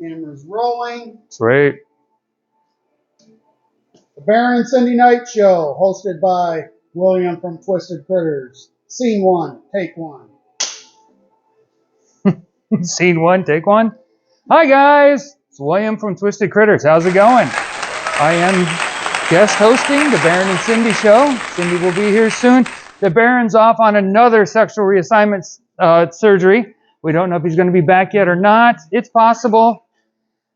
Camera's rolling. Great. The Baron Sindee Nyte Show, hosted by William from Twisted Critters. Scene 1, take 1. Scene 1, take 1. Hi guys, it's William from Twisted Critters. How's it going? I am guest hosting the Baron and Sindee Show. Sindee will be here soon. The Baron's off on another sexual reassignment surgery. We don't know if he's going to be back yet or not. It's possible.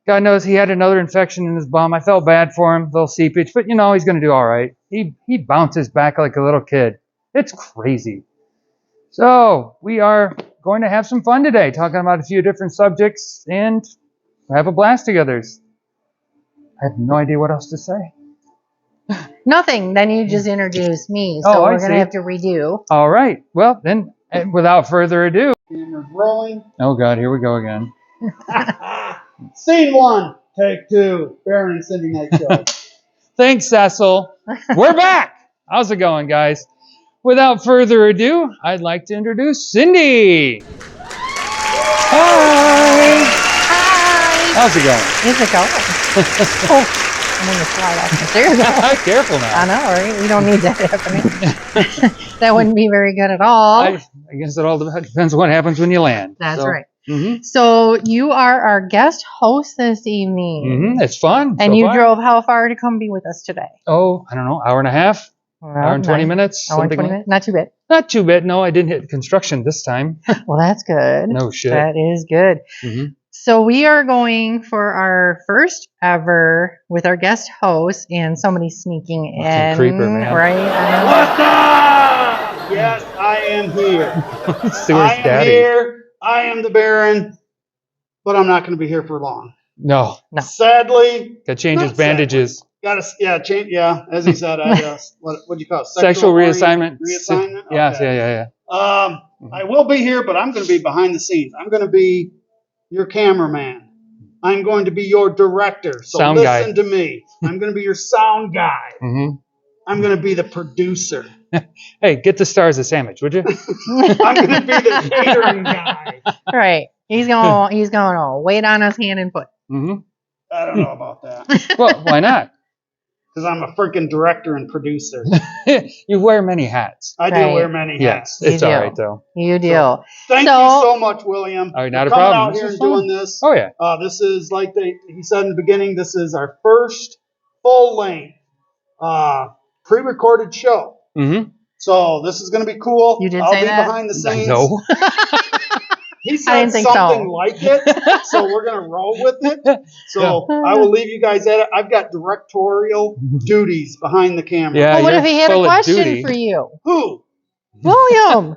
God knows he had another infection in his bum. I felt bad for him, little seepage, but you know he's going to do all right. He bounces back like a little kid. It's crazy. So we are going to have some fun today, talking about a few different subjects and have a blast together. I have no idea what else to say. Nothing. Then you just introduced me, so we're going to have to redo. All right. Well, then, without further ado. Camera's rolling. Oh, God, here we go again. Scene 1, take 2. Baron and Sindee Nyte Show. Thanks, Cecil. We're back. How's it going, guys? Without further ado, I'd like to introduce Sindee. Hi. Hi. How's it going? How's it going? Oh, I'm going to slide off the stairs. Careful now. I know, right? We don't need that happening. That wouldn't be very good at all. I guess it all depends on what happens when you land. That's right. Mm-hmm. So you are our guest host this evening. Mm-hmm. It's fun. And you drove how far to come be with us today? Oh, I don't know, hour and a half? Hour and 20 minutes? Hour and 20 minutes? Not too bad. Not too bad. No, I didn't hit construction this time. Well, that's good. No shit. That is good. Mm-hmm. So we are going for our first ever with our guest host and somebody sneaking in. Creeper, man. Right? What's up? Yes, I am here. Stuart's daddy. Here. I am the Baron, but I'm not going to be here for long. No. Sadly. Got to change his bandages. Change. Yeah, as he said, I guess. What do you call it? Sexual reassignment. Reassignment? Yes, Okay. yeah. I will be here, but I'm going to be behind the scenes. I'm going to be your cameraman. I'm going to be your director. So sound listen guy. to me. I'm going to be your sound guy. Mm-hmm. I'm going to be the producer. Hey, get the stars a sandwich, would you? I'm going to be the catering guy. Right. He's going to wait on us hand and foot. Mm-hmm. I don't know about that. Well, why not? Because I'm a freaking director and producer. You wear many hats. I do wear many hats. Yes, it's all right, though. You do. So, thank you so much, William. All right, not a coming problem. out here and doing this. Oh, yeah. This is, like he said in the beginning, this is our first full-length pre-recorded show. Mm-hmm. So this is going to be cool. You did I'll say be that? behind the scenes. No. He said something like it, so we're going to roll with it. So I will leave you guys at it. I've got directorial duties behind the camera. Yeah, Well, what if he had a question duty. for you? Who? William.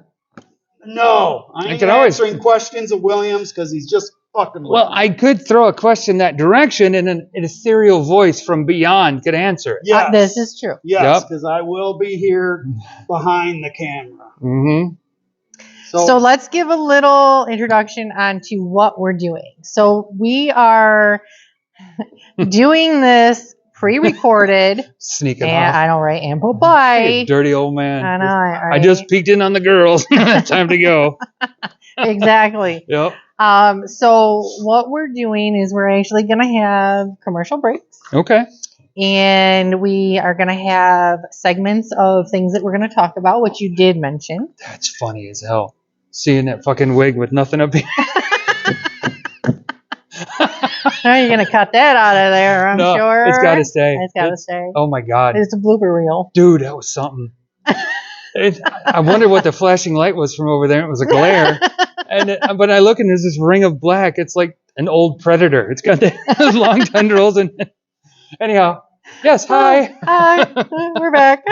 No. I ain't answering questions of William's because he's just fucking with Well, me. I could throw a question that direction and an ethereal voice from beyond could answer it. Yes. This is true. Yes, because I will be here behind the camera. Mm-hmm. So let's give a little introduction onto what we're doing. So we are doing this pre-recorded. Sneaking and, off. I know, right? And bye-bye. Hey, dirty old man. I know. Right? I just peeked in on the girls. Time to go. Exactly. Yep. So what we're doing is we're actually going to have commercial breaks. Okay. And we are going to have segments of things that we're going to talk about, which you did mention. That's funny as hell. Seeing that fucking wig with nothing up here. You're going to cut that out of there, I'm sure. It's got to stay. It's got to stay. Oh, my God. It's a blooper reel. Dude, that was something. I wondered what the flashing light was from over there. It was a glare. But I look and there's this ring of black. It's like an old predator. It's got the long tendrils. And anyhow, yes, hi. Hi, we're back.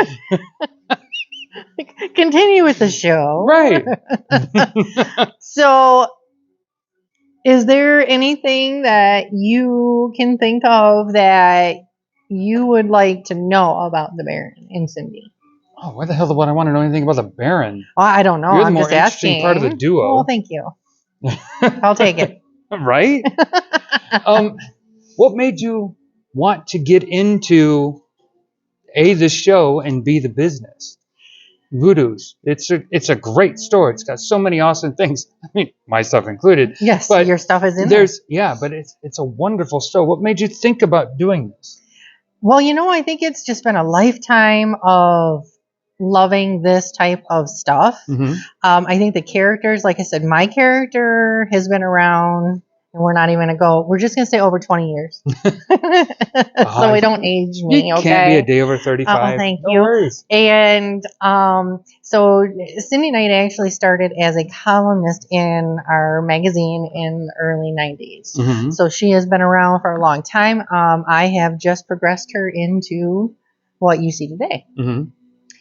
Continue with the show. Right. So, is there anything that you can think of that you would like to know about the Baron and Sindee? Oh, why the hell would I want to know anything about the Baron? Well, I don't know. You're the I'm more just interesting asking. part of the duo. Well, thank you. I'll take it. Right? What made you want to get into A, this show, and B, the business? Voodoo's. It's a great store. It's got so many awesome things. I mean, my stuff included. Yes, but your stuff is in there. Yeah, but it's a wonderful store. What made you think about doing this? Well, I think it's just been a lifetime of loving this type of stuff. Mm-hmm. I think the characters, like I said, my character has been around, and we're not even we're just going to say over 20 years. So we don't age me, you okay? Can't be a day over 35. Thank no you. Worries. And so Sindee Nyte actually started as a columnist in our magazine in the early 90s. Mm-hmm. So she has been around for a long time. I have just progressed her into what you see today. Mm-hmm.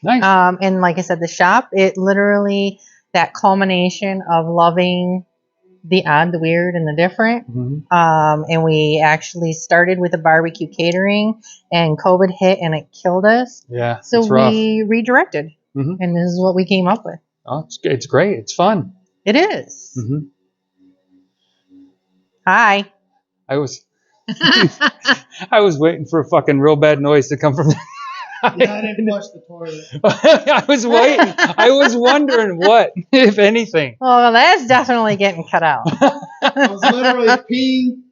Nice. And like I said, the shop, it literally, that culmination of loving the odd, the weird, and the different. Mm-hmm. And we actually started with a barbecue catering, and COVID hit and it killed us. Yeah. So it's rough. we redirected, mm-hmm. and this is what we came up with. Oh, it's great. It's fun. It is. Mm-hmm. Hi. I was waiting for a fucking real bad noise to come from. Yeah, I didn't flush the toilet. I was waiting. I was wondering what, if anything. Well, that's definitely getting cut out. I was literally peeing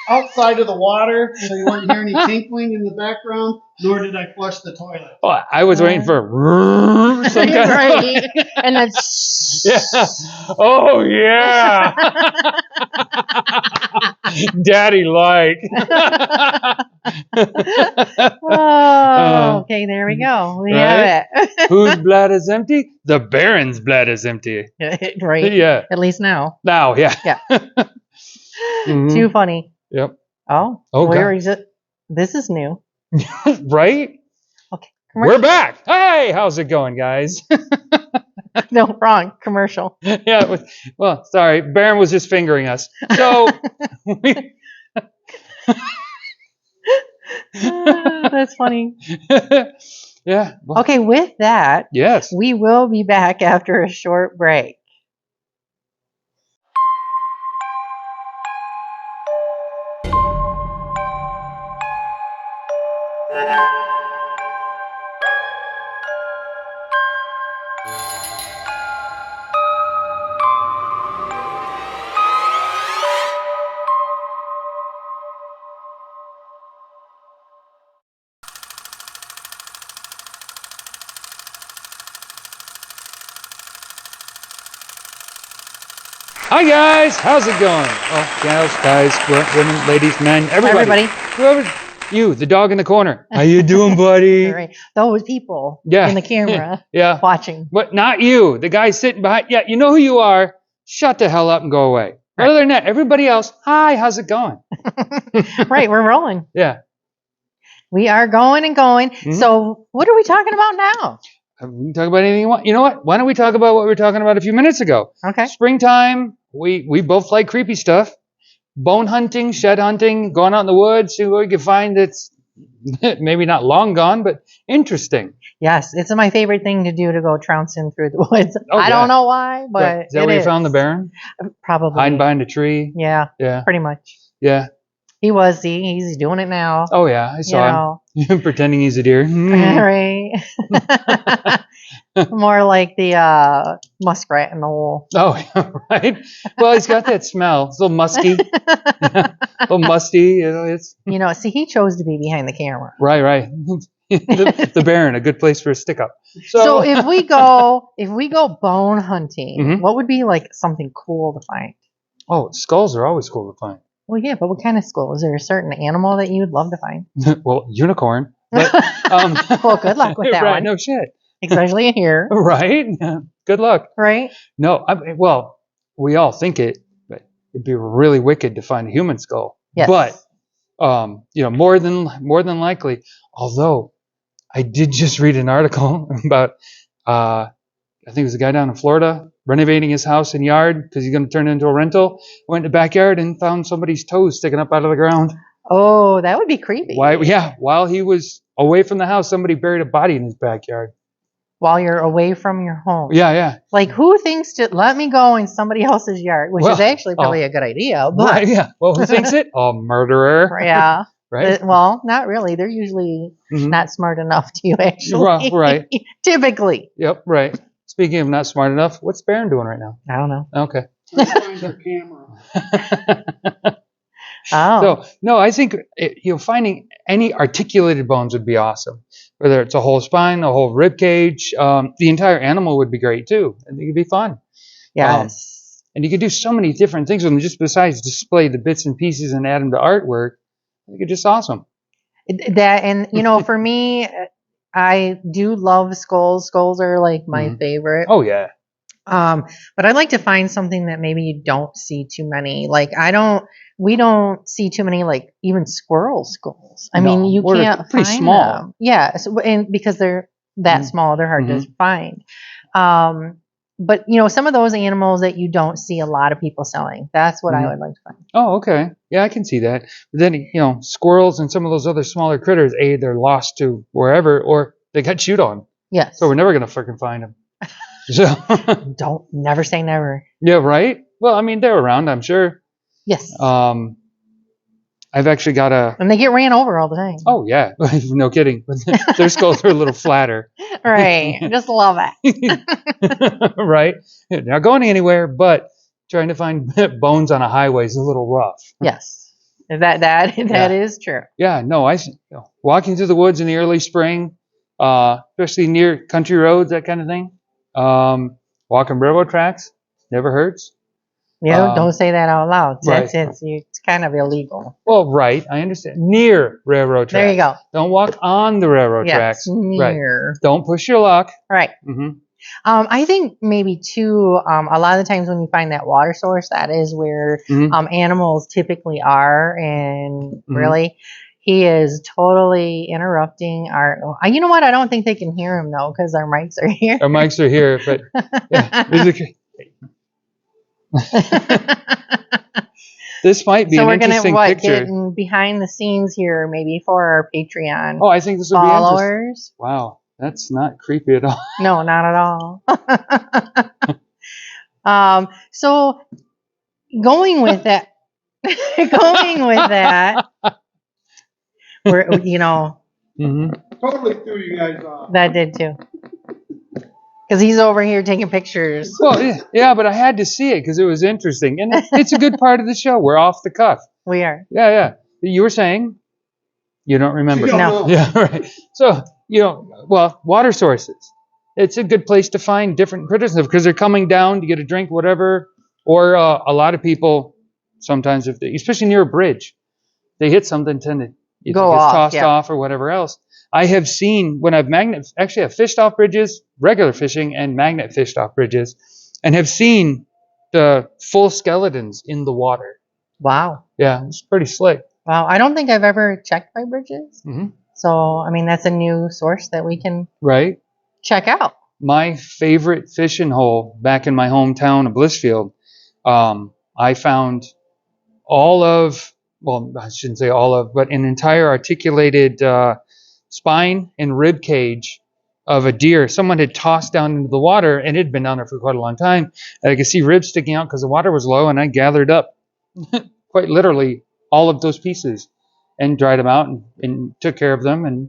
outside of the water, so you wouldn't hear any tinkling in the background, nor did I flush the toilet. Oh, I was waiting for some kind Right. of... And then Yeah. Oh, yeah. Daddy like. Oh, okay, there we go. We have it. Whose bladder is empty? The Baron's bladder is empty. Right. Yeah. At least now. Now, yeah. Yeah. Mhm. Too funny. Yep. Oh, where is it? This is new. Right? Okay. We're back. Hey, how's it going, guys? No, wrong. Commercial. Yeah. Well, sorry. Baron was just fingering us. So, That's funny. Yeah. Well, Okay, with that, yes. we will be back after a short break. Hi guys, how's it going? Oh, gals, guys, women, ladies, men, everybody. Whoever, you, the dog in the corner. How you doing, buddy? All right. Those people Yeah. in the camera Yeah. watching. But not you, the guy sitting behind. Yeah, you know who you are. Shut the hell up and go away. Right. Other than that, everybody else, hi, how's it going? Right, we're rolling. Yeah. We are going and going. Mhm. So what are we talking about now? We can talk about anything you want. You know what? Why don't we talk about what we were talking about a few minutes ago? Okay. Springtime. We both like creepy stuff. Bone hunting, shed hunting, going out in the woods, see what we can find that's maybe not long gone, but interesting. Yes, it's my favorite thing to do, to go trouncing through the woods. Oh, I yeah. don't know why, but Is that where you found the Baron? Probably. Hiding behind a tree? Yeah, Yeah. pretty much. Yeah. He's doing it now. Oh, yeah. I saw him. Pretending he's a deer. Right. More like the muskrat in the wool. Oh, yeah, right. Well, he's got that smell. It's a little musky. A little musty. It's See, he chose to be behind the camera. right. the Baron, a good place for a stick up. So if we go bone hunting, Mhm. what would be like something cool to find? Oh, skulls are always cool to find. Well, yeah, but what kind of skull? Is there a certain animal that you'd love to find? Well, unicorn. But, Well, good luck with that right, one. no shit. Especially in here, Right? Yeah. Good luck. right? No, well, we all think it, but it'd be really wicked to find a human skull. Yes. But, more than likely, although I did just read an article about, I think it was a guy down in Florida renovating his house and yard because he's going to turn it into a rental. Went in the backyard and found somebody's toes sticking up out of the ground. Oh, that would be creepy. Why? Yeah, while he was away from the house, somebody buried a body in his backyard. While you're away from your home. Yeah. Like, who thinks to let me go in somebody else's yard, which is actually probably a good idea. But Right, yeah. Well, who thinks it? A murderer. yeah, right? Well, not really. They're usually not smart enough to actually. Right. Typically. Yep, right. Speaking of not smart enough, what's Baron doing right now? I don't know. Okay. Find your camera. Oh. So, no, I think finding any articulated bones would be awesome. Whether it's a whole spine, a whole rib cage, the entire animal would be great too. I think it'd be fun. Yes. And you could do so many different things with them, just besides display the bits and pieces and add them to artwork. I think it's just awesome. That, and for me, I do love skulls. Skulls are like my favorite. Oh yeah. But I'd like to find something that maybe you don't see too many. Like we don't see too many, like even squirrel skulls. I mean, you can't pretty find small. them. Yeah, and because they're that small, they're hard to find. But some of those animals that you don't see a lot of people selling, that's what I would like to find. Oh, okay. Yeah, I can see that. But then, squirrels and some of those other smaller critters, they're lost to wherever, or they got chewed on. Yes. So we're never going to freaking find them. So don't never say never. Yeah, right? Well, I mean, they're around, I'm sure. Yes. I've actually got and they get ran over all the time. Oh, yeah. No kidding. Their skulls are a little flatter. Right. Just love it. Right. They're not going anywhere, but trying to find bones on a highway is a little rough. Yes. That is true. Yeah, no, walking through the woods in the early spring, especially near country roads, that kind of thing. Walking railroad tracks never hurts. Yeah, don't say that out loud. Right. It's kind of illegal. Well, right, I understand. Near railroad tracks. There you go. Don't walk on the railroad tracks. Near. Right. Don't push your luck. Right. I think maybe too, a lot of the times when you find that water source, that is where animals typically are. And really, he is totally interrupting our. You know what? I don't think they can hear him though, because our mics are here. Our mics are here, but yeah. This might be an interesting picture. Get behind the scenes here, maybe for our Patreon. Oh, I think this would be followers. Wow, that's not creepy at all. No, not at all. So going with that, we're Totally threw you guys off. That did too. Because he's over here taking pictures. Well, yeah, but I had to see it because it was interesting. And it's a good part of the show. We're off the cuff. We are. Yeah. You were saying? You don't remember? No. Yeah, right. So, water sources. It's a good place to find different critters because they're coming down to get a drink, whatever. Or a lot of people, sometimes, especially near a bridge, they hit something, tend to get tossed off or whatever else. I have seen when I've fished off bridges, regular fishing and magnet fished off bridges, and have seen the full skeletons in the water. Wow. Yeah, it's pretty slick. Wow. I don't think I've ever checked my bridges. So, I mean, that's a new source that we can check out. My favorite fishing hole back in my hometown of Blissfield, I found I shouldn't say all of, but an entire articulated spine and rib cage of a deer someone had tossed down into the water, and it had been down there for quite a long time. And I could see ribs sticking out because the water was low, and I gathered up quite literally all of those pieces and dried them out and took care of them. And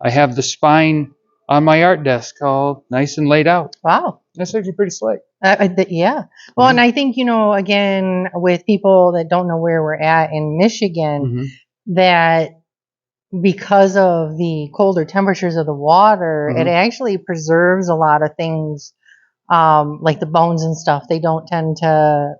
I have the spine on my art desk all nice and laid out. Wow. That's actually pretty slick. Yeah. Well, and I think, again, with people that don't know where we're at in Michigan, that because of the colder temperatures of the water, it actually preserves a lot of things, like the bones and stuff. They don't tend to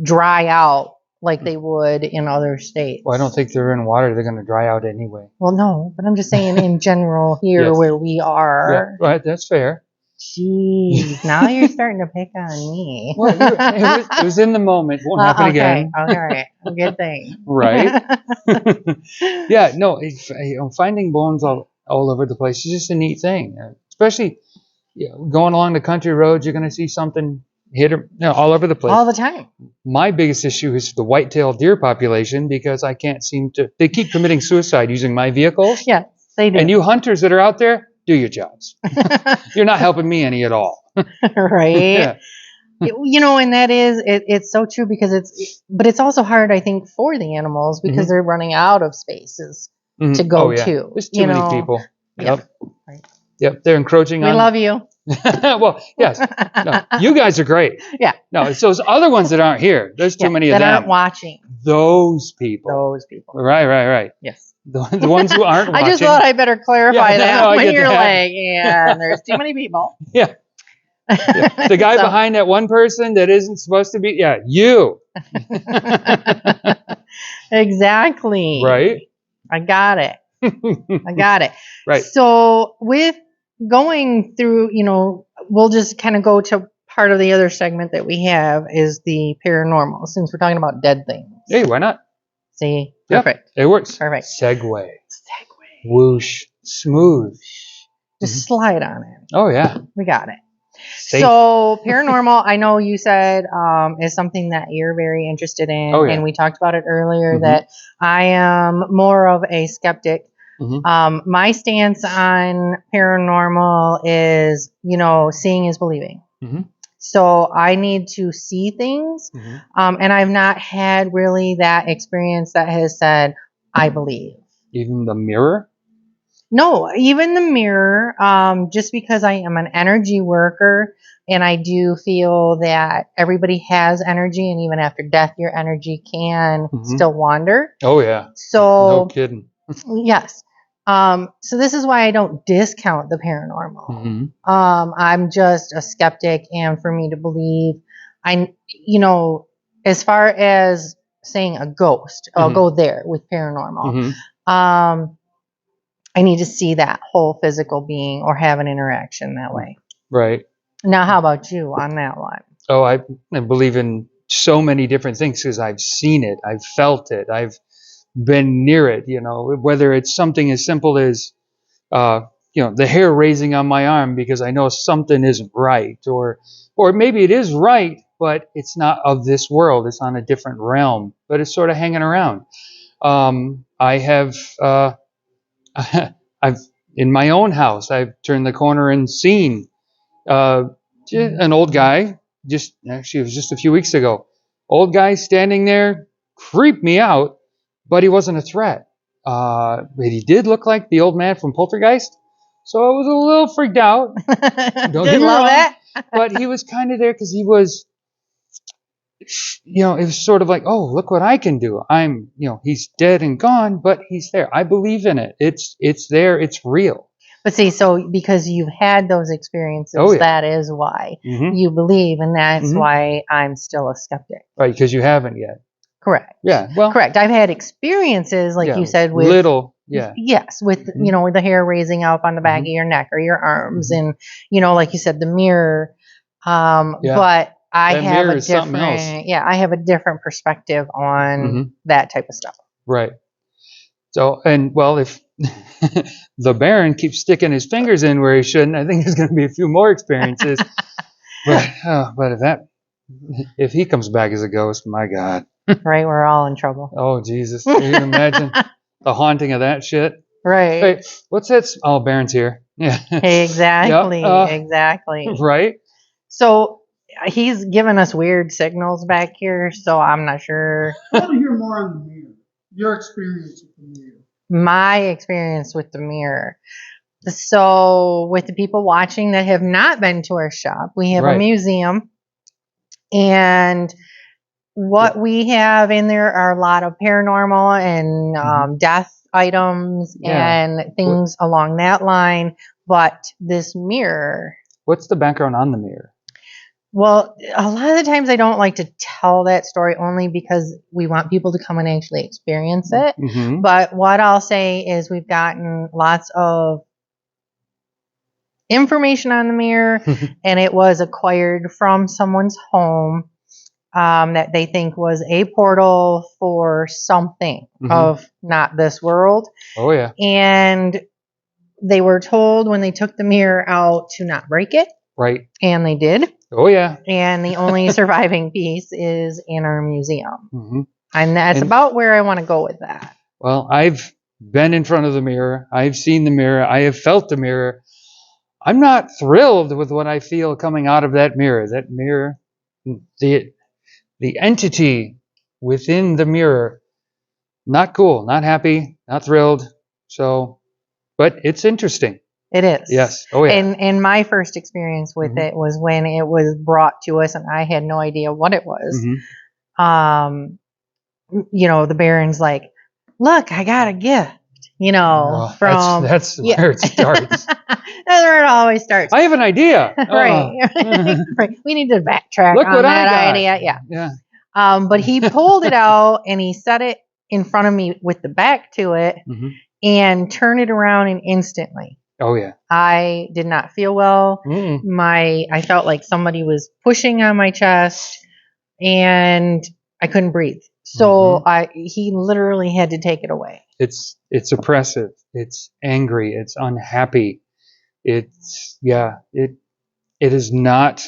dry out like they would in other states. Well, I don't think they're in water. They're going to dry out anyway. Well, no, but I'm just saying in general here where we are. Yeah, right, that's fair. Jeez, now you're starting to pick on me. Well, it was in the moment. Won't happen again. All right. Good thing. Right. Yeah, no, finding bones all over the place is just a neat thing. Especially going along the country roads, you're going to see something all over the place. All the time. My biggest issue is the white-tailed deer population because I can't seem to... They keep committing suicide using my vehicles. Yeah, they do. And you hunters that are out there, do your jobs. You're not helping me any at all. Right. And that is, it's so true because but it's also hard, I think, for the animals because they're running out of spaces to go to. There's too many people. Yeah. Yep. Right. Yep. They're encroaching on. We love you. Well, yes. No, you guys are great. Yeah. No, it's those other ones that aren't here. There's too many of them. That aren't watching. Those people. Right. Yes. The ones who aren't watching. I just thought I better clarify that when you're that. like, and there's too many people. Yeah. The guy behind that one person that isn't supposed to be. Yeah, you. Exactly. Right. I got it. Right. So with going through, we'll just kind of go to part of the other segment that we have is the paranormal, since we're talking about dead things. Hey, why not? See? Perfect. It works. Perfect. Segue. Whoosh. Smooth. Just slide on it. Oh, yeah. We got it. Safe. So paranormal, I know you said is something that you're very interested in. Oh, yeah. And we talked about it earlier that I am more of a skeptic. My stance on paranormal is, seeing is believing. So I need to see things. And I've not had really that experience that has said, I believe. Even the mirror? No, even the mirror, just because I am an energy worker and I do feel that everybody has energy, and even after death, your energy can still wander. Oh, yeah. So, no kidding. Yes. So this is why I don't discount the paranormal. I'm just a skeptic, and for me to believe, as far as saying a ghost, I'll go there with paranormal. I need to see that whole physical being or have an interaction that way. Right. Now, how about you on that one? Oh, I believe in so many different things because I've seen it, I've felt it, I've been near it. Whether it's something as simple as, the hair raising on my arm because I know something isn't right, or maybe it is right, but it's not of this world. It's on a different realm, but it's sort of hanging around. I have. I've in my own house, I've turned the corner and seen an old guy. It was just a few weeks ago. Old guy standing there, creeped me out, but he wasn't a threat. But he did look like the old man from Poltergeist, so I was a little freaked out. Don't get me wrong, that. But he was kind of there because he was. It was sort of like, oh, look what I can do. He's dead and gone, but he's there. I believe in it. It's there. It's real. But see, so because you've had those experiences, that is why you believe, and that's why I'm still a skeptic. Right, because you haven't yet. Correct. Yeah, well. Correct. I've had experiences, like you said, with... Little, yeah. Yes, with, with the hair raising up on the back of your neck or your arms, and, like you said, the mirror. But... I have a different perspective on that type of stuff. Right. So, if the Baron keeps sticking his fingers in where he shouldn't, I think there's going to be a few more experiences. But if he comes back as a ghost, my God. Right, we're all in trouble. Oh, Jesus. Can you imagine the haunting of that shit? Right. Hey, what's that? Oh, Baron's here. Yeah. Exactly. Exactly. Right. So... he's giving us weird signals back here, so I'm not sure. I want to hear more on the mirror. Your experience with the mirror. My experience with the mirror. So, with the people watching that have not been to our shop, we have a museum, and what we have in there are a lot of paranormal and death items and things along that line. But this mirror. What's the background on the mirror? Well, a lot of the times I don't like to tell that story only because we want people to come and actually experience it. But what I'll say is we've gotten lots of information on the mirror, and it was acquired from someone's home that they think was a portal for something of not this world. Oh, yeah. And they were told when they took the mirror out to not break it. Right. And they did. Oh, yeah. And the only surviving piece is in our museum. And that's about where I want to go with that. Well, I've been in front of the mirror. I've seen the mirror. I have felt the mirror. I'm not thrilled with what I feel coming out of that mirror. That mirror the entity within the mirror, not cool, not happy, not thrilled. So, but it's interesting. It is. Yes. Oh, yeah. And my first experience with it was when it was brought to us, and I had no idea what it was. You know, the Baron's like, "Look, I got a gift." You know, well, from that's where it starts. That's where it always starts. I have an idea. Right. Right. We need to backtrack Look on what that I got. idea. Yeah. Yeah. But he pulled it out and he set it in front of me with the back to it and turned it around, and instantly. Oh yeah. I did not feel well. I felt like somebody was pushing on my chest, and I couldn't breathe. So he literally had to take it away. It's oppressive. It's angry. It's unhappy. It is not.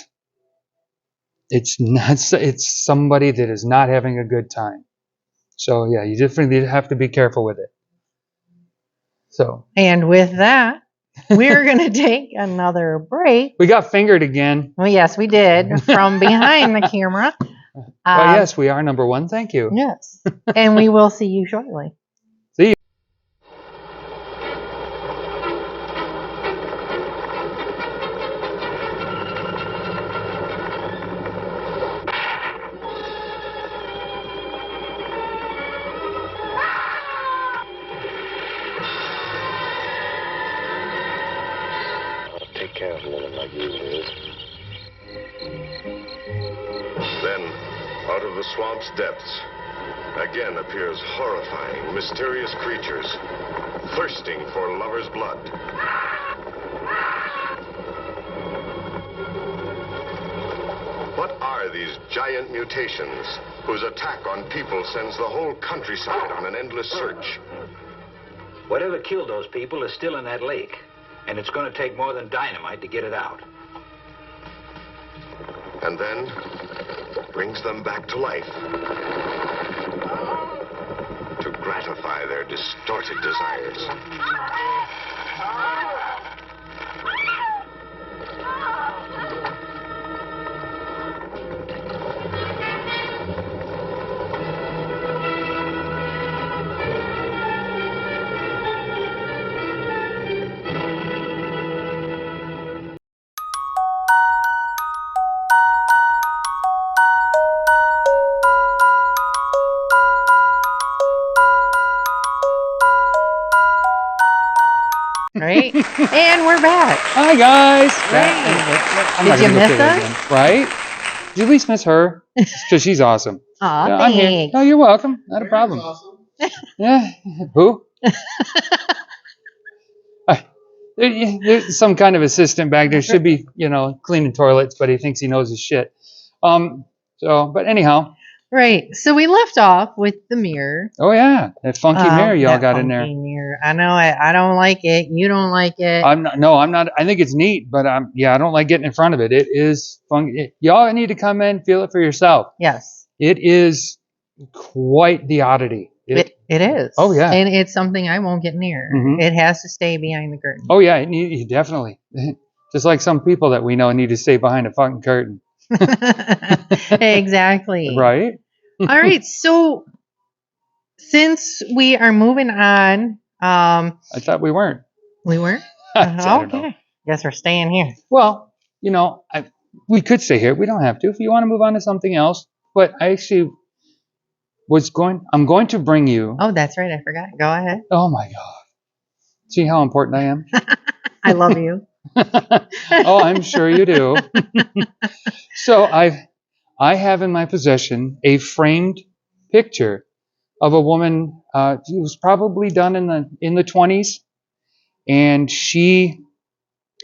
It's somebody that is not having a good time. So yeah, you definitely have to be careful with it. So. And with that, we're going to take another break. We got fingered again. Well, yes, we did, from behind the camera. Well, yes, we are number one. Thank you. Yes. And we will see you shortly. See you. Take care of a woman like you, Liz. Then, out of the swamp's depths, again appears horrifying, mysterious creatures, thirsting for lovers' blood. What are these giant mutations whose attack on people sends the whole countryside on an endless search? Whatever killed those people is still in that lake, and it's going to take more than dynamite to get it out. And then brings them back to life to gratify their distorted desires. Right? And we're back. Hi, guys. Did you miss us? Right? Did you at least miss her? Because she's awesome. Aw, I'm here. thanks. Oh, you're welcome. Not a problem. Awesome. Yeah. Who? There's some kind of assistant back there. Should be, cleaning toilets, but he thinks he knows his shit. But anyhow. Right. So we left off with the mirror. Oh yeah, that funky mirror y'all got in there. Mirror. I know it. I don't like it. You don't like it. I'm not. I think it's neat, but I don't like getting in front of it. It is funky. Y'all need to come in, feel it for yourself. Yes. It is quite the oddity. It is. Oh yeah. And it's something I won't get near. It has to stay behind the curtain. Oh yeah, definitely. Just like some people that we know need to stay behind a fucking curtain. Exactly. Right. All right. So since we are moving on, I thought we weren't. We weren't. Okay. Guess we're staying here. Well, we could stay here. We don't have to. If you want to move on to something else, but I actually I'm going to bring you. Oh, that's right. I forgot. Go ahead. Oh my God. See how important I am? I love you. Oh, I'm sure you do. So I have in my possession a framed picture of a woman. It was probably done in the 20s, and she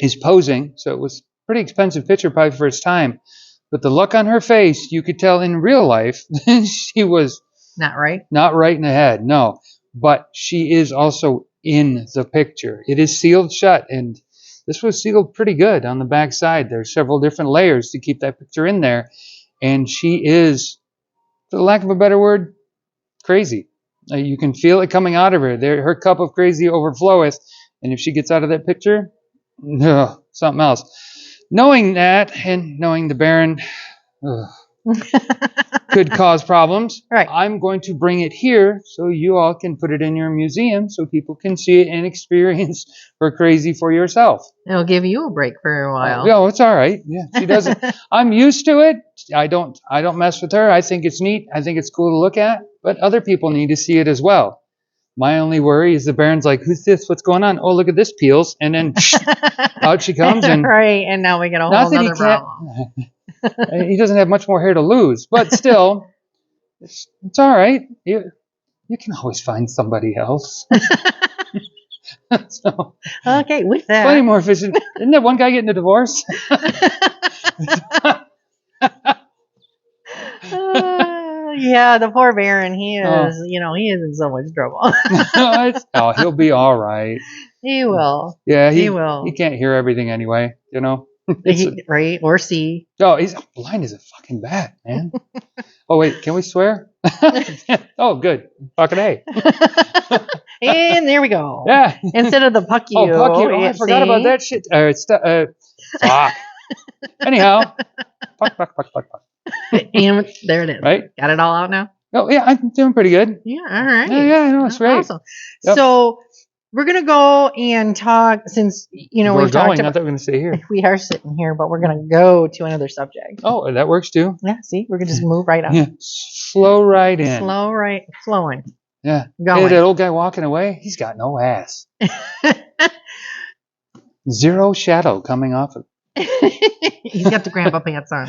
is posing. So it was a pretty expensive picture, probably for its time. But the look on her face, you could tell in real life she was not right in the head. No, but she is also in the picture. It is sealed shut, and this was sealed pretty good on the back side. There's several different layers to keep that picture in there. And she is, for the lack of a better word, crazy. You can feel it coming out of her. Her cup of crazy overfloweth. And if she gets out of that picture, something else. Knowing that and knowing the Baron, could cause problems. Right. I'm going to bring it here so you all can put it in your museum so people can see it and experience for crazy for yourself. It'll give you a break for a while. Yeah, it's all right. Yeah, she doesn't. I'm used to it. I don't mess with her. I think it's neat. I think it's cool to look at. But other people need to see it as well. My only worry is the Baron's like, who's this? What's going on? Oh, look at this peels. And then out she comes. And right, and now we get a whole other problem. He doesn't have much more hair to lose. But still, it's all right. You can always find somebody else. So, okay, with that. plenty more efficient. Isn't that one guy getting a divorce? Yeah, the poor Baron, he is, he is in so much trouble. He'll be all right. He will. Yeah, he will. He can't hear everything anyway, Right, or see. Oh, he's blind as a fucking bat, man. Oh, wait, can we swear? Oh, good. Fucking A. And there we go. Yeah. Instead of the puck you. Oh, fuck you. Oh, I forgot about that shit. Fuck. Anyhow. Fuck. And there it is. Right? Got it all out now? Oh, yeah, I'm doing pretty good. Yeah, all right. Yeah, no, it's great. Awesome. Yep. So we're going to go and talk, since, we're we've talked going, about, not that we're going to stay here. we are sitting here, but we're going to go to another subject. Oh, that works too. Yeah, see, we're going to just move right on. Yeah. Slow right in. Flowing. Yeah. Going. Hey, that old guy walking away, he's got no ass. Zero shadow coming off of He's got the grandpa pants on.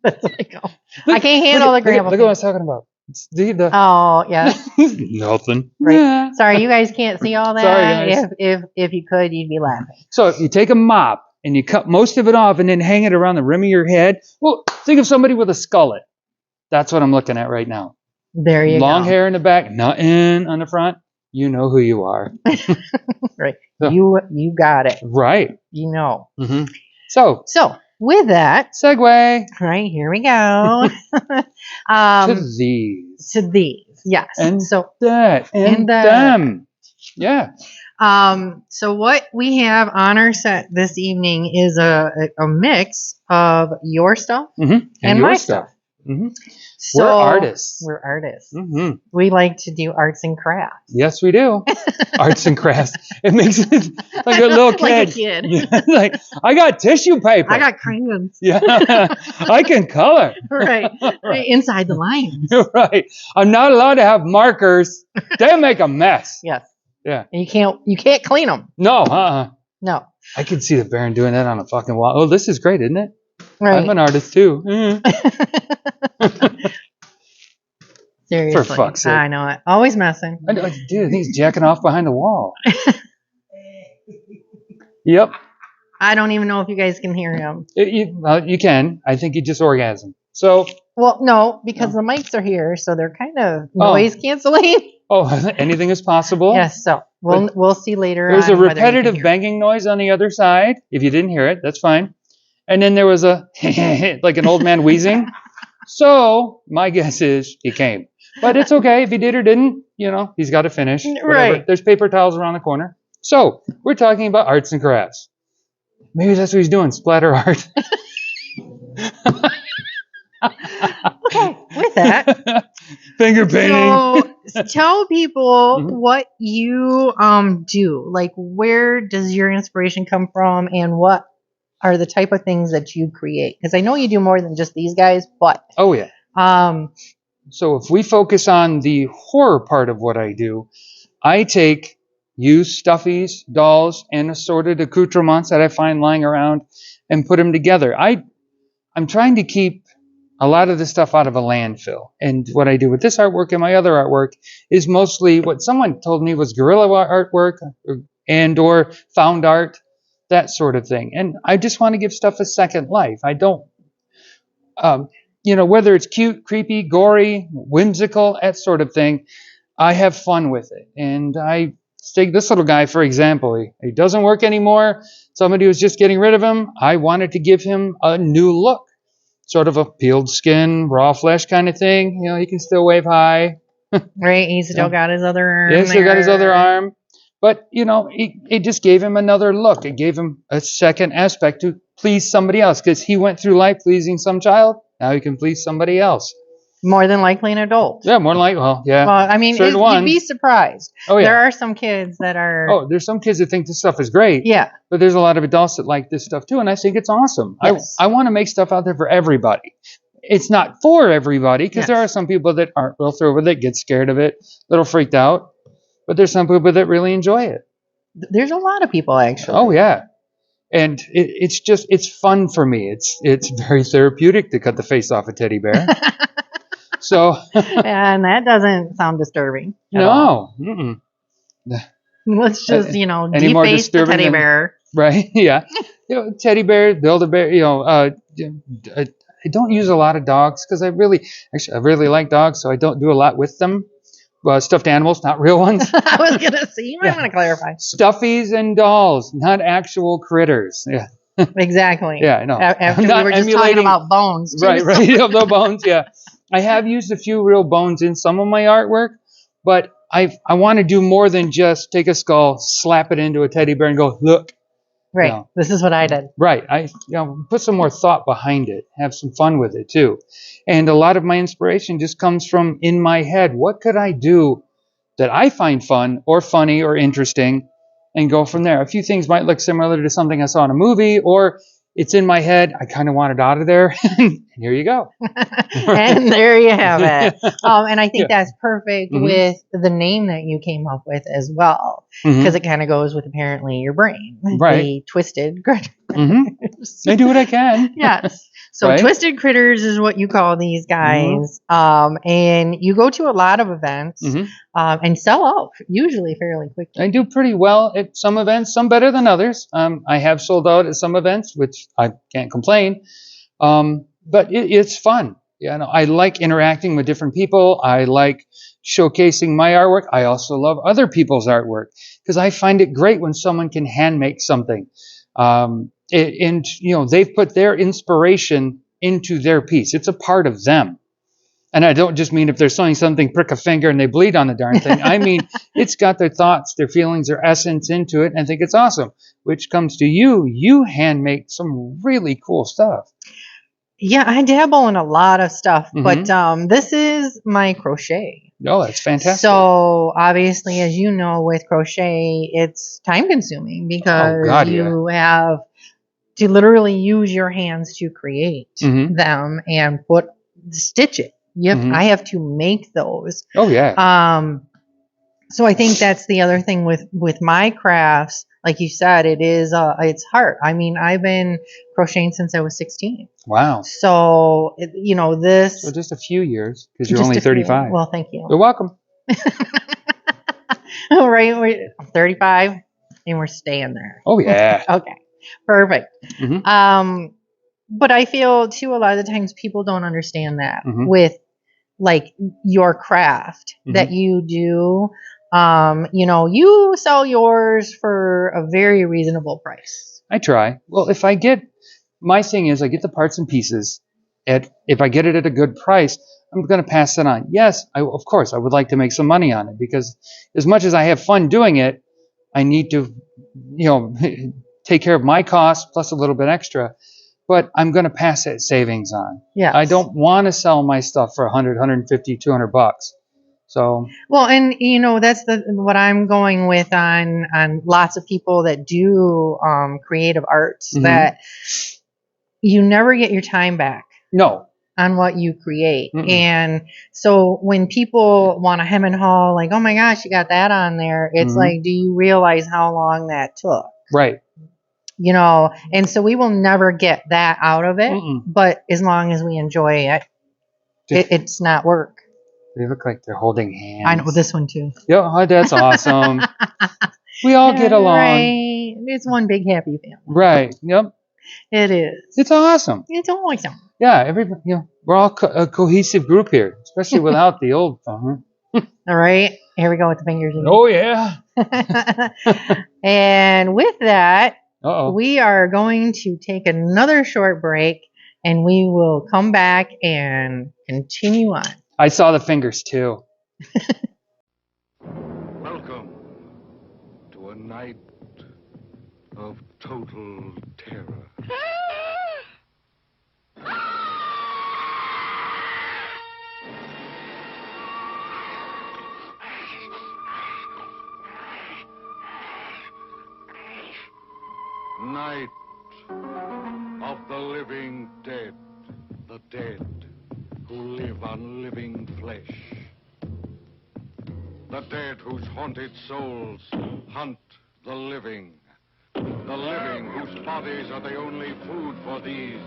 That's what I go. I can't handle the grandpa Look at what I was talking about. It's the Oh, yeah. nothing. Right. Yeah. Sorry, you guys can't see all that. Sorry, guys. If you could, you'd be laughing. So if you take a mop and you cut most of it off and then hang it around the rim of your head, well, think of somebody with a skullet. That's what I'm looking at right now. There you go. Long hair in the back, nothing on the front. You know who you are. Right. So, You got it. right. You know. Mm-hmm. So with that, segue. right, here we go. To these. To these, yes. And so that. And them. Yeah. So what we have on our set this evening is a mix of your stuff and your my stuff. Mm-hmm. So we're artists. We're artists. Mm-hmm. We like to do arts and crafts. Yes, we do. Arts and crafts. It makes it like a little kid. Like a kid. Yeah, like, I got tissue paper. I got crayons. Yeah. I can color. Right. Inside the lines. You're right. I'm not allowed to have markers. They make a mess. Yes. Yeah. And you can't clean them. No, No. I can see the Baron doing that on a fucking wall. Oh, this is great, isn't it? Right. I'm an artist too. Seriously. For fuck's sake. I know it. Always messing. Dude, he's jacking off behind the wall. Yep. I don't even know if you guys can hear him. You can. I think he just orgasmed. So. Well, no, because the mics are here, so they're kind of noise canceling. Oh, anything is possible. Yes. So we'll see later. There's a repetitive banging noise on the other side. If you didn't hear it, that's fine. And then there was a like an old man wheezing. So my guess is he came. But it's okay if he did or didn't. He's got to finish. Whatever. Right. There's paper towels around the corner. So we're talking about arts and crafts. Maybe that's what he's doing. Splatter art. Okay. With that, finger painting. So tell people what you do. Like, where does your inspiration come from, and what are the type of things that you create? Because I know you do more than just these guys, but oh yeah. So if we focus on the horror part of what I do, I take used stuffies, dolls, and assorted accoutrements that I find lying around and put them together. I'm trying to keep a lot of this stuff out of a landfill. And what I do with this artwork and my other artwork is mostly what someone told me was guerrilla artwork or found art, that sort of thing. And I just want to give stuff a second life. I don't, whether it's cute, creepy, gory, whimsical, that sort of thing, I have fun with it. And I take this little guy, for example. He doesn't work anymore. Somebody was just getting rid of him. I wanted to give him a new look. Sort of a peeled skin, raw flesh kind of thing. He can still wave high. Right, he's still got his other arm. Yeah, still got his other arm. But, it just gave him another look. It gave him a second aspect to please somebody else, because he went through life pleasing some child. Now you can please somebody else. More than likely an adult. Yeah, more like, well, yeah. Well, I mean, you'd be surprised. Oh, yeah. There are some kids that are... Oh, there's some kids that think this stuff is great. Yeah. But there's a lot of adults that like this stuff too, and I think it's awesome. Yes. I want to make stuff out there for everybody. It's not for everybody, because there are some people that aren't real through with it, get scared of it, a little freaked out. But there's some people that really enjoy it. There's a lot of people, actually. Oh, yeah. And it's fun for me. It's very therapeutic to cut the face off a teddy bear. So. And that doesn't sound disturbing. No. Mm-mm. Let's just, any more deface the teddy bear. Right? Yeah. Teddy bear, Build-A-Bear. I don't use a lot of dogs because I really like dogs, so I don't do a lot with them. Stuffed animals, not real ones. I was gonna say, you might want to clarify. Stuffies and dolls, not actual critters. Yeah. Exactly. Yeah, I know. After we were just talking about bones. Too. Right. No bones. Yeah. I have used a few real bones in some of my artwork, but I want to do more than just take a skull, slap it into a teddy bear, and go, look. Right. This is what I did. Right. I put some more thought behind it, have some fun with it too. And a lot of my inspiration just comes from in my head. What could I do that I find fun or funny or interesting, and go from there? A few things might look similar to something I saw in a movie, or it's in my head. I kind of want it out of there. And here you go. And there you have it. And I think that's perfect with the name that you came up with as well, because it kind of goes with apparently your brain. Right. The twisted critters. I do what I can. Yes. So twisted critters is what you call these guys. And you go to a lot of events and sell out usually fairly quickly. I do pretty well at some events, some better than others. I have sold out at some events, which I can't complain. But it's fun. I like interacting with different people. I like showcasing my artwork. I also love other people's artwork because I find it great when someone can hand make something. They've put their inspiration into their piece. It's a part of them. And I don't just mean if they're sewing something, prick a finger and they bleed on the darn thing. I mean, it's got their thoughts, their feelings, their essence into it. And I think it's awesome. Which comes to you. You hand make some really cool stuff. Yeah, I dabble in a lot of stuff, but this is my crochet. Oh, that's fantastic. So obviously, as you know, with crochet, it's time consuming because you have to literally use your hands to create them and stitch it. I have to make those. Oh, yeah. So I think that's the other thing with my crafts. Like you said, it's hard. I mean, I've been crocheting since I was 16. Wow. So, So just a few years, because you're only 35. Well, thank you. You're welcome. All right. I'm 35 and we're staying there. Oh, yeah. Okay. Perfect. But I feel too, a lot of the times people don't understand that with like your craft that you do. You sell yours for a very reasonable price. I try. Well, my thing is I get the parts and pieces. If I get it at a good price, I'm going to pass it on. Yes, of course, I would like to make some money on it because as much as I have fun doing it, I need to, take care of my costs plus a little bit extra. But I'm going to pass that savings on. Yeah. I don't want to sell my stuff for $100, $150, $200. So. Well, and that's what I'm going with on lots of people that do creative arts that you never get your time back. No. On what you create. And so when people want to hem and haw, like, oh my gosh, you got that on there. It's like, do you realize how long that took? Right. And so we will never get that out of it. But as long as we enjoy it, it's not work. They look like they're holding hands. I know this one too. Yeah, that's awesome. We all get along. Right. It's one big happy family. Right. Yep. It is. It's awesome. It's awesome. Yeah. Everybody. We're all a cohesive group here, especially without the old. All right. Here we go with the fingers. Oh yeah. And with that, we are going to take another short break, and we will come back and continue on. I saw the fingers too. Welcome to a night of total terror. Night of the living dead, the dead who live on living flesh. The dead whose haunted souls hunt the living whose bodies are the only food for these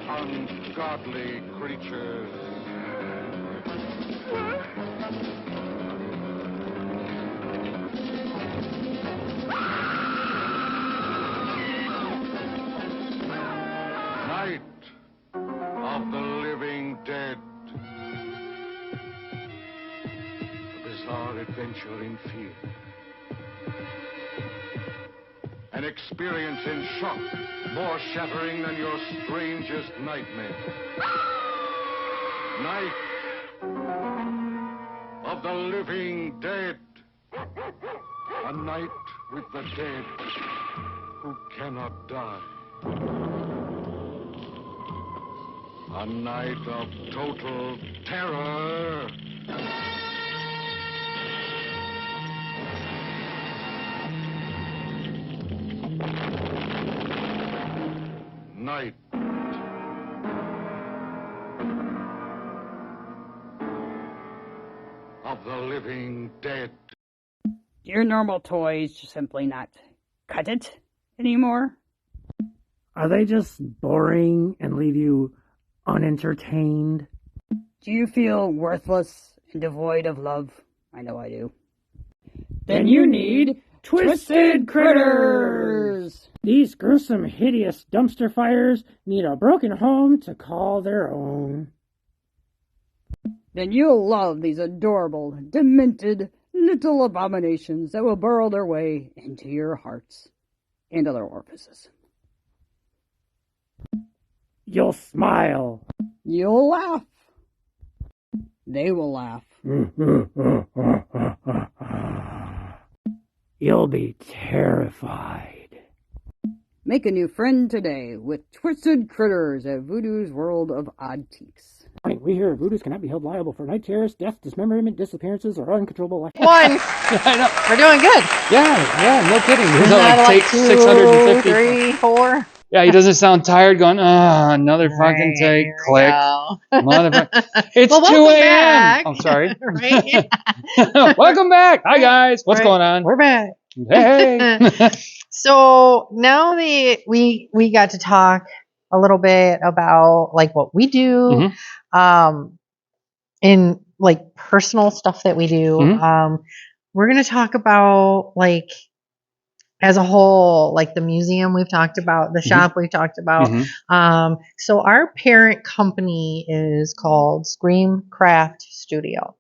ungodly creatures. Night of the living dead. A bizarre adventure in fear. An experience in shock, more shattering than your strangest nightmare. Night of the living dead. A night with the dead who cannot die. A night of total terror. Night. Of the living dead. Your normal toys just simply not cut it anymore? Are they just boring and leave you unentertained? Do you feel worthless and devoid of love? I know I do. Then you need Twisted Critters! These gruesome, hideous dumpster fires need a broken home to call their own. Then you'll love these adorable, demented little abominations that will burrow their way into your hearts and other orifices. You'll smile. You'll laugh. They will laugh. You'll be terrified. Make a new friend today with Twisted Critters at Voodoo's World of Oddteeks. We here at Voodoo's cannot be held liable for night terrors, death, dismemberment, disappearances, or uncontrollable life. One. I know. We're doing good. Yeah, no kidding. He's Isn't that like take 2, 650. 3, 4? Yeah, he doesn't sound tired going, another fucking Right, take, here we click. go. It's Well, 2 welcome a.m. back. I'm sorry. Right? Welcome back. Hi, guys. What's Right. going on? We're back. Hey. So now we got to talk a little bit about like what we do, in like personal stuff that we do. We're going to talk about like as a whole, like the museum we've talked about, the shop we've talked about. So our parent company is called Scream Craft Studio.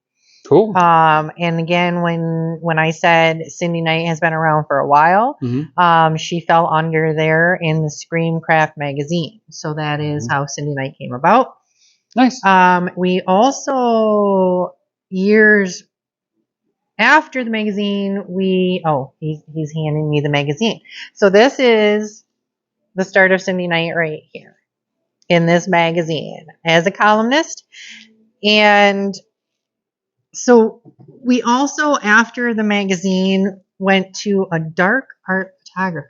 Cool. And again, when I said Sindee Nyte has been around for a while, she fell under there in the Scream Craft magazine. So that is how Sindee Nyte came about. Nice. We also, years after the magazine, he's handing me the magazine. So this is the start of Sindee Nyte right here in this magazine as a columnist. And so we also, after the magazine, went to a dark art photography.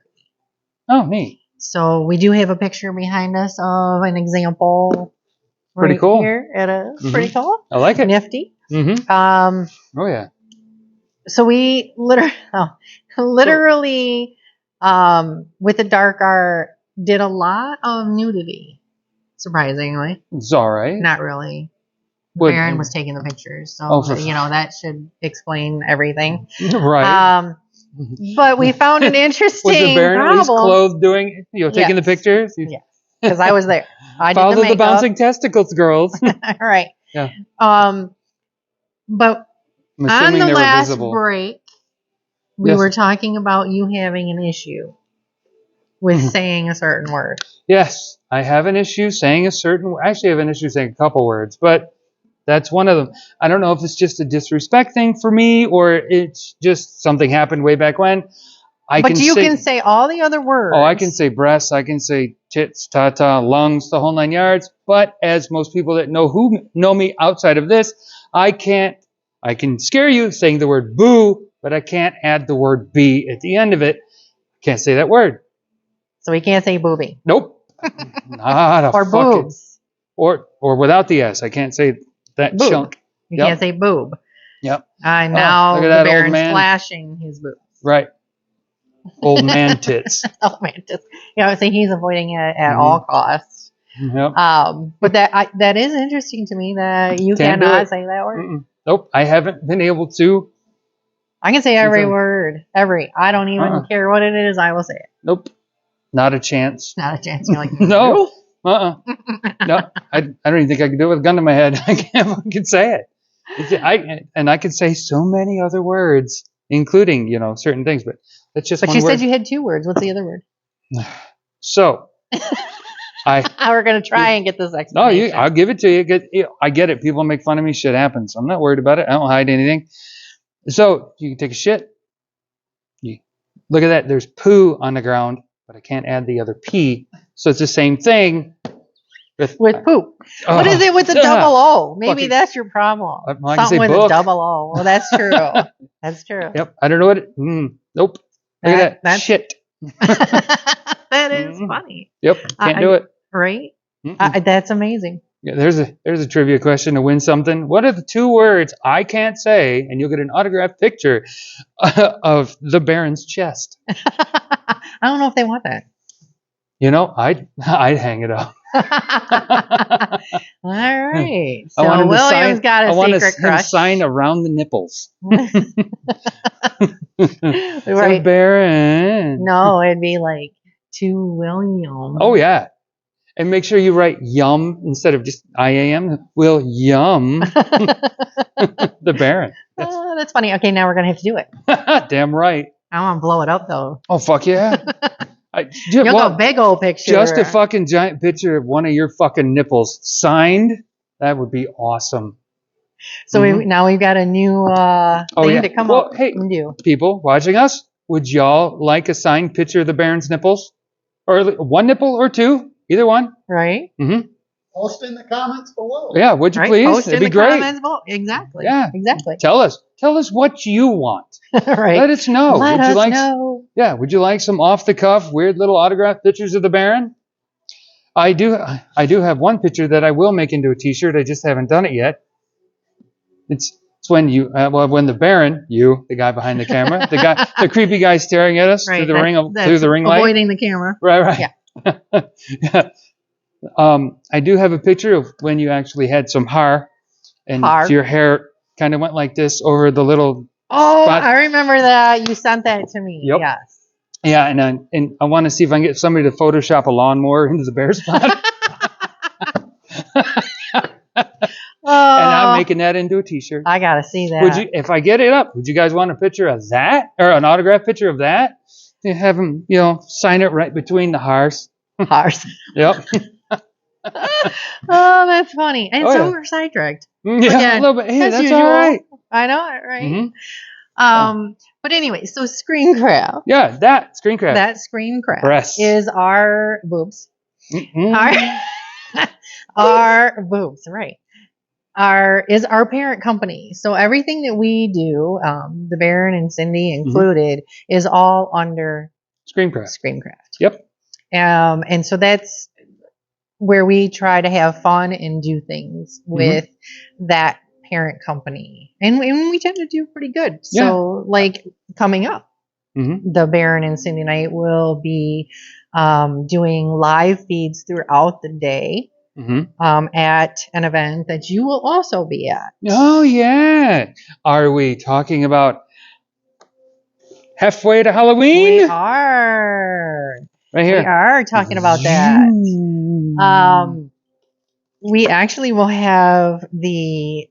Oh, neat. So we do have a picture behind us of an example. Pretty cool. Here. It is pretty cool. I like it. Nifty. Oh, yeah. So we literally, with the dark art, did a lot of nudity. Surprisingly. It's all right. Not really. What- Baron was taking the pictures, so that should explain everything. Right. But we found an interesting Was the Baron at least problem. clothed doing, taking the pictures? Yeah, because I was there. I did Follow the the makeup. bouncing testicles, girls. Right. Yeah. But I'm on assuming the they were last visible. break, we Yes. were talking about you having an issue with saying a certain word. Yes, I have an issue saying a certain. Actually, I have an issue saying a couple words, but that's one of them. I don't know if it's just a disrespect thing for me or it's just something happened way back when. But you can say all the other words. Oh, I can say breasts, I can say tits, tata, lungs, the whole 9 yards. But as most people that know me outside of this, I can't. I can scare you saying the word boo, but I can't add the word B at the end of it. Can't say that word. So we can't say booby. Nope. Not a Or fucking, boobs. or without the S. I can't say that Boob. chunk. You can't say boob. Yep. Now look the at that old Baron's man. flashing his boobs. Right. Old man tits. Oh man, just so he's avoiding it at Mhm. all costs. Yep. But that is interesting to me that you Can't do cannot it. say that word. Mm-mm. Nope. I haven't been able to. I can say every Okay. word. I don't even care what it is. I will say it. Nope. Not a chance. Not a chance. You're like, No. No. I don't even think I could do it with a gun to my head. I can say it. I could say so many other words, including certain things, but that's just. But one you word. said you had 2 words. What's the other word? So, We're gonna try and get this no, explanation. I'll give it to you. I get it. People make fun of me. Shit happens. I'm not worried about it. I don't hide anything. So you can take a shit. You look at that. There's poo on the ground, but I can't add the other P. So it's the same thing with poop. What is it with the double O? Maybe that's your problem. I can Something say with book. a double O. Well, that's true. That's true. Yep. I don't know what. Nope. Look at that. That's Shit. That is funny. Yep. Can't do it. Right? That's amazing. Yeah, there's a trivia question to win something. What are the 2 words I can't say, and you'll get an autographed picture of the Baron's chest? I don't know if they want that. I'd hang it up. All right. I So want him to William's sign, got a I want secret him crush. sign around the nipples. Right. So Baron. No, it'd be like to William. Oh yeah. And make sure you write yum instead of just IAM. William. The Baron. That's funny. Okay, now we're gonna have to do it. Damn right. I want to blow it up though. Oh fuck yeah. You'll go big old picture. Just a fucking giant picture of one of your fucking nipples signed. That would be awesome. So now we've got a new thing to come up and do. People watching us, would y'all like a signed picture of the Baron's nipples? Or 1 nipple or 2? Either one. Right. Mm-hmm. Post in the comments below. Yeah, would you please? Post It'd in be the great. comments below. Exactly. Yeah. Exactly. Tell us what you want. Right. Let us know. Let would us you like know. Yeah, would you like some off the cuff weird little autographed pictures of the Baron? I do have one picture that I will make into a t-shirt. I just haven't done it yet. It's when when the Baron, the guy behind the camera, the creepy guy staring at us through the ring light, avoiding the camera. Right. Yeah. Yeah. I do have a picture of when you actually had some hair, and your hair kind of went like this over the little. Oh, spot. I remember that. You sent that to me. Yep. Yes. Yeah, and I want to see if I can get somebody to Photoshop a lawnmower into the bare spot. And I'm making that into a t-shirt. I gotta see that. If I get it up, would you guys want a picture of that or an autographed picture of that? You have them, sign it right between the hearts. Hearts. Yep. Oh, that's funny. And so we're sidetracked. Yeah, again, a little bit. Hey, that's usual. all right. I know it, right? Mm-hmm. But anyway, so Screencraft. Yeah, that Screencraft. That Screencraft Breasts. is our boobs. Mm-hmm. Our boobs, right? Is our parent company. So everything that we do, the Baron and Sindee included, is all under Screencraft. Yep. And so that's where we try to have fun and do things with that parent company. And we tend to do pretty good. So like coming up, the Baron and Sindee Nyte will be doing live feeds throughout the day at an event that you will also be at. Oh, yeah. Are we talking about halfway to Halloween? We are. Right here. We are talking about that. We actually will have the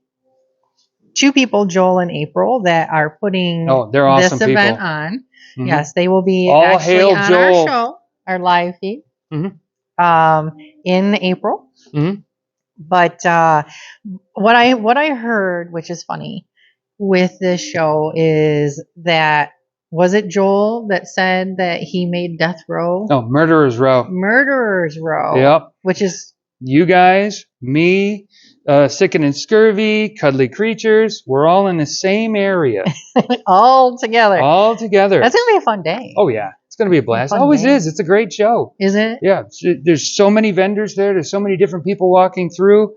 2 people, Joel and April, that are putting they're awesome this event people. on. Yes, they will be All actually hail on Joel. our show, our live feed, in April. But what I heard, which is funny, with this show is that, was it Joel that said that he made Death Row? Oh, Murderer's Row. Murderer's Row. Yep. Which is you guys, me, Sickening Scurvy, Cuddly Creatures. We're all in the same area. all together. All together. That's gonna be a fun day. Oh yeah, It's going to be a blast. It Fun always day. is. It's a great show. Is it? Yeah. There's so many vendors there. There's so many different people walking through.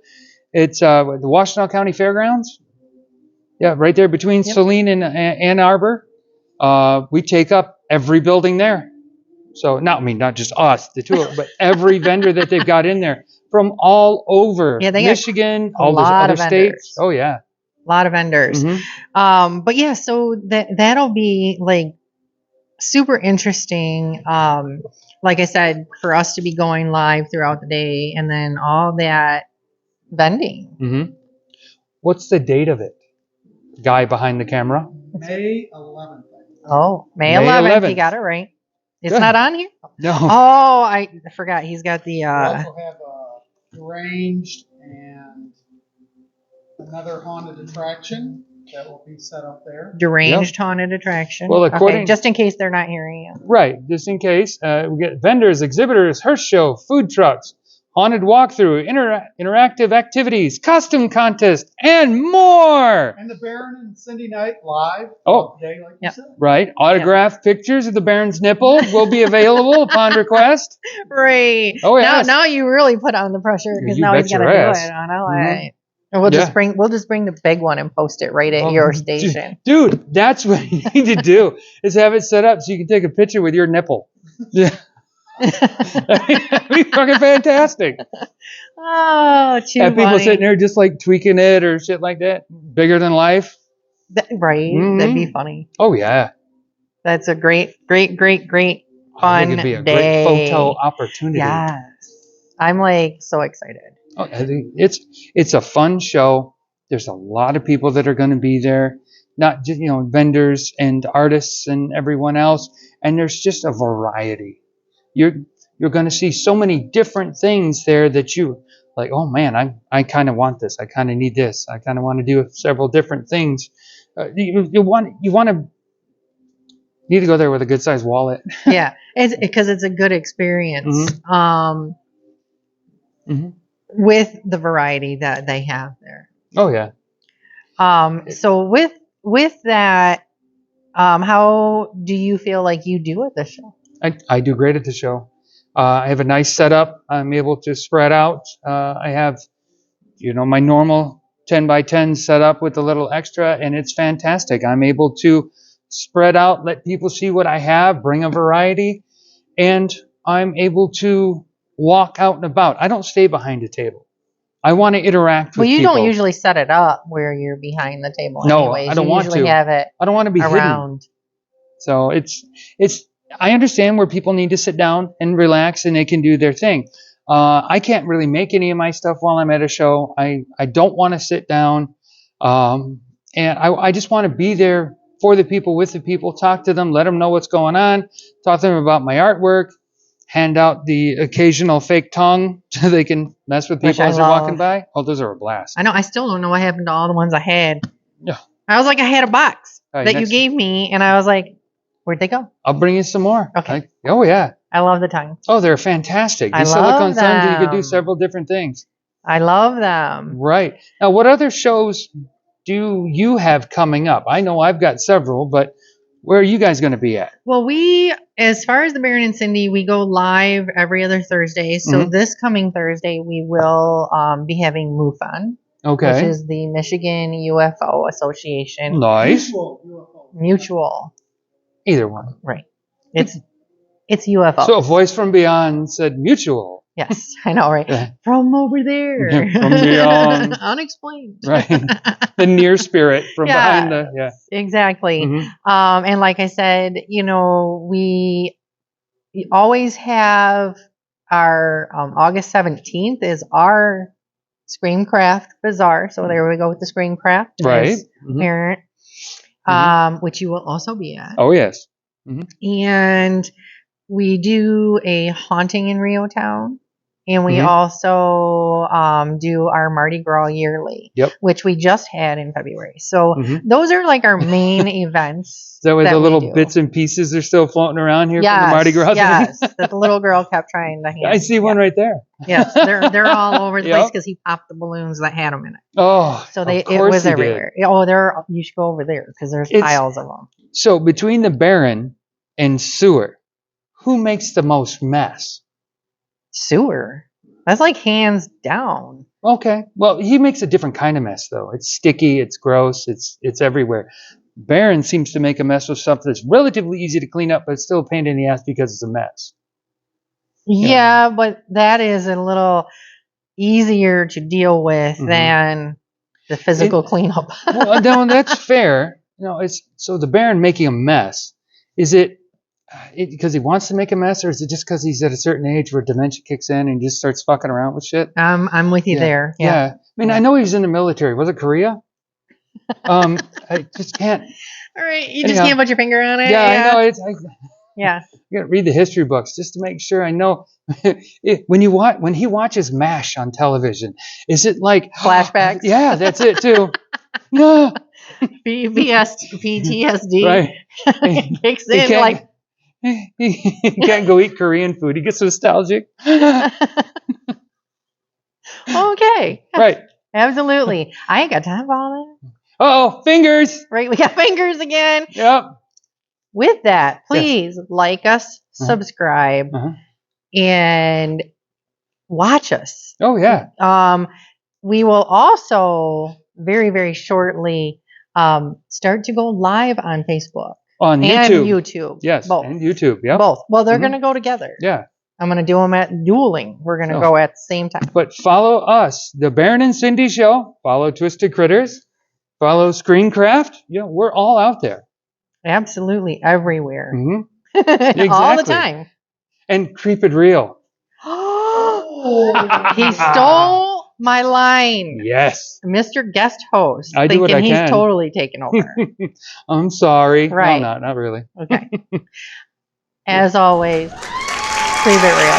It's the Washtenaw County Fairgrounds. Yeah, right there between Saline and Ann Arbor. We take up every building there. So, not just us, the two, but every vendor that they've got in there from all over Yeah, they Michigan, got a all the lot other of states. vendors. Oh, yeah. A lot of vendors. But yeah, so that'll be like super interesting. Like I said, for us to be going live throughout the day and then all that vending. What's the date of it? Guy behind the camera? May 11th. Oh, May May 11th. 11th. You got it right. It's Good. not on here? No. Oh, I forgot. He's got the We also have deranged and another haunted attraction that will be set up there. deranged haunted attraction. Well, according- okay, just in case they're not hearing you. Right, just in case. We get vendors, exhibitors, Hearst show, food trucks, haunted walkthrough, interactive activities, costume contest, and more. And the Baron and Sindee Nyte live. Oh. Today, like you said. Right, autographed pictures of the Baron's nipple will be available upon request. Right. Oh, yes. Now you really put on the pressure because You now he's bet got to your do ass. it on LA. And we'll just bring the big one and post it right at your station. Dude, that's what you need to do is have it set up so you can take a picture with your nipple. Yeah. That'd be fucking fantastic. Oh, too Have people funny. sitting there just like tweaking it or shit like that. Bigger than life. Right. That'd be funny. Oh yeah. That's a great I fun think it'd be a day. great photo opportunity. Yes. I'm like so excited. Oh, I think it's a fun show. There's a lot of people that are going to be there, not just vendors and artists and everyone else. And there's just a variety. You're going to see so many different things there that you like. Oh man, I kind of want this. I kind of need this. I kind of want to do several different things. You need to go there with a good sized wallet. Yeah, it's because it's a good experience. With the variety that they have there. Oh yeah. So with that, how do you feel like you do at the show? I do great at the show. I have a nice setup. I'm able to spread out. I have, my normal 10 by 10 setup with a little extra, and it's fantastic. I'm able to spread out, let people see what I have, bring a variety, and I'm able to walk out and about. I don't stay behind a table. I want to interact with people. Well, you don't usually set it up where you're behind the table. No, anyways. I don't you want usually to. have it I don't want to be around. hidden. So it's. I understand where people need to sit down and relax, and they can do their thing. I can't really make any of my stuff while I'm at a show. I don't want to sit down, and I just want to be there for the people, with the people, talk to them, let them know what's going on, talk to them about my artwork, hand out the occasional fake tongue so they can mess with people as they're walking by. Oh, those are a blast. I know. I still don't know what happened to all the ones I had. Yeah. I was like, I had a box All right, that you next- gave me, and I was like, where'd they go? I'll bring you some more. Okay. Oh, yeah. I love the tongue. Oh, they're fantastic. I These love silicone tongues, you could do them. several different things. I love them. Right. Now, what other shows do you have coming up? I know I've got several, but where are you guys going to be at? Well, we, as far as the Baron and Sindee, we go live every other Thursday. So this coming Thursday, we will be having MUFON, Okay. which is the Michigan UFO Association. Nice. Mutual. Either one. Right. It's UFO. So a voice from beyond said mutual. Yes, I know, right? Yeah. From over there. From beyond. Unexplained. Right. The near spirit from behind the, yeah. Exactly. Mhm. And like I said, we always have our August 17th is our Screamcraft Bazaar. So there we go with the Screamcraft. Right. as Mhm. parent, which you will also be at. Oh, yes. And we do a haunting in Rio Town. And we Mhm. also do our Mardi Gras yearly, Yep. which we just had in February. So Mhm. those are like our main events. So with that the we little do. bits and pieces are still floating around here from the Mardi Gras thing? Yes, that the little girl kept trying to hand. I see one right there. Yes, they're all over the place Yep. because he popped the balloons that had them in it. Oh, So of it course was he did. everywhere. You should go over there because there's It's- piles of them. So between the Baron and Sewer, who makes the most mess? Sewer. That's like hands down. Okay. Well, he makes a different kind of mess, though. It's sticky. It's gross. It's everywhere. Baron seems to make a mess with stuff that's relatively easy to clean up, but it's still a pain in the ass because it's a mess. Yeah, but that is a little easier to deal with than the physical cleanup. Well, no, that's fair. It's so the Baron making a mess. Is it because he wants to make a mess, or is it just because he's at a certain age where dementia kicks in and he just starts fucking around with shit? I'm with you there. Yeah. I mean, I know he was in the military. Was it Korea? I just can't. All right, you just can't put your finger on it. Yeah, I know. Yeah. You gotta read the history books just to make sure I know. When he watches MASH on television, is it like flashbacks? Yeah, that's it too. No. PTSD. Right. Kicks in like he can't go eat Korean food. He gets nostalgic. Okay. Right. Absolutely. I ain't got time for all that. Oh, fingers. Right, we got fingers again. Yep. With that, please like us, subscribe, and watch us. Oh, yeah. We will also very, very shortly start to go live on Facebook. On and YouTube. Yes, both. and YouTube. Yeah. Both. Well, they're going to go together. Yeah. I'm going to do them at dueling. We're going to go at the same time. But follow us, the Baron and Sindee Show. Follow Twisted Critters. Follow Screencraft. We're all out there. Absolutely everywhere. Exactly. All the time. And Creep It Real. He stole my line. Yes. Mr. Guest Host. I do what I can. He's totally taken over. I'm sorry. Right. No, not really. Okay. As always, Creep It Real.